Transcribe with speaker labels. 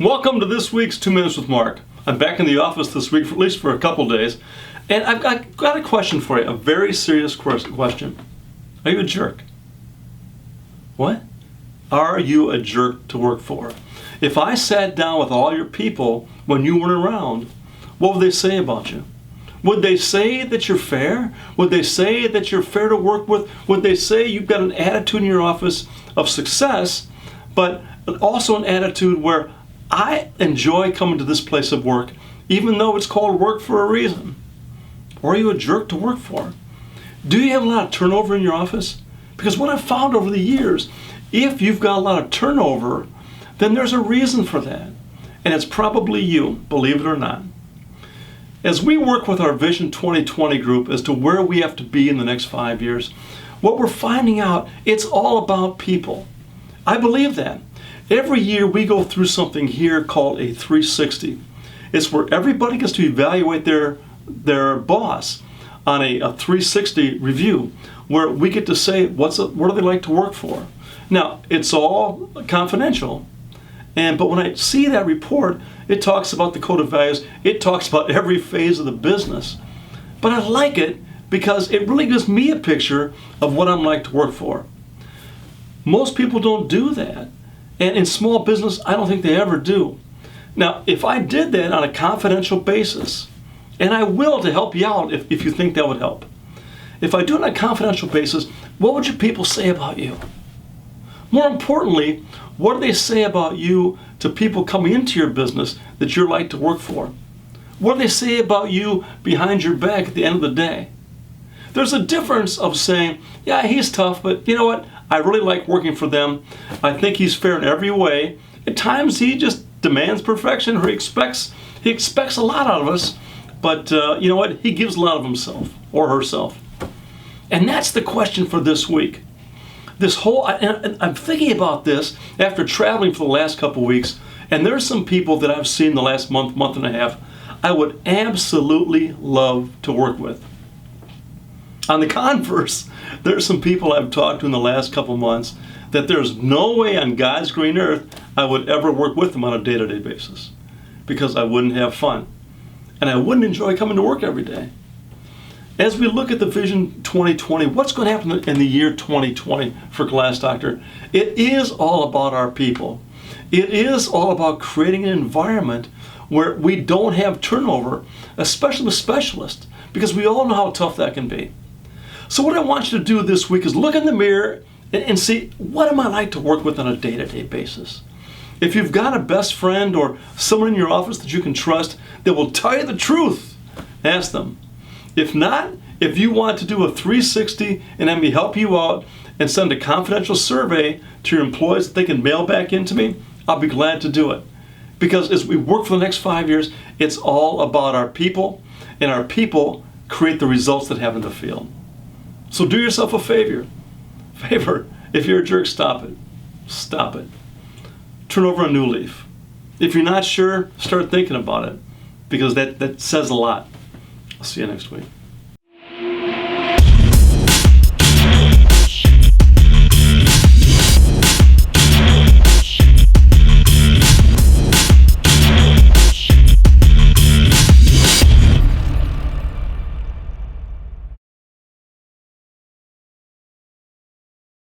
Speaker 1: Welcome to this week's 2 Minutes with Mark. I'm back in the office this week, at least for a couple days, and I've got a question for you, a very serious question. Are you a jerk? What? Are you a jerk to work for? If I sat down with all your people when you weren't around, what would they say about you? Would they say that you're fair? Would they say that you're fair to work with? Would they say you've got an attitude in your office of success, but also an attitude where I enjoy coming to this place of work, even though it's called work for a reason? Or are you a jerk to work for? Do you have a lot of turnover in your office? Because what I've found over the years, if you've got a lot of turnover, then there's a reason for that. And it's probably you, believe it or not. As we work with our Vision 2020 group as to where we have to be in the next 5 years, what we're finding out, it's all about people. I believe that. Every year we go through something here called a 360. It's where everybody gets to evaluate their boss on a 360 review, where we get to say what do they like to work for. Now, it's all confidential, but when I see that report, it talks about the code of values, it talks about every phase of the business. But I like it because it really gives me a picture of what I'm like to work for. Most people don't do that. And in small business, I don't think they ever do. Now, if I did that on a confidential basis, and I will to help you out if you think that would help. If I do it on a confidential basis, what would your people say about you? More importantly, what do they say about you to people coming into your business that you're like to work for? What do they say about you behind your back at the end of the day? There's a difference of saying, yeah, he's tough, but you know what? I really like working for them. I think he's fair in every way. At times he just demands perfection, or he expects a lot out of us, but you know what? He gives a lot of himself or herself. And that's the question for this week. I'm thinking about this after traveling for the last couple weeks, and there's some people that I've seen the last month and a half, I would absolutely love to work with. On the converse, there's some people I've talked to in the last couple months that there's no way on God's green earth I would ever work with them on a day-to-day basis, because I wouldn't have fun and I wouldn't enjoy coming to work every day. As we look at the Vision 2020, what's going to happen in the year 2020 for Glass Doctor? It is all about our people. It is all about creating an environment where we don't have turnover, especially with specialists, because we all know how tough that can be. So what I want you to do this week is look in the mirror and see, what am I like to work with on a day-to-day basis? If you've got a best friend or someone in your office that you can trust that will tell you the truth, ask them. If not, if you want to do a 360 and have me help you out and send a confidential survey to your employees that they can mail back into me, I'll be glad to do it. Because as we work for the next 5 years, it's all about our people, and our people create the results that happen in the field. So do yourself a favor. If you're a jerk, stop it. Stop it. Turn over a new leaf. If you're not sure, start thinking about it, because that says a lot. I'll see you next week.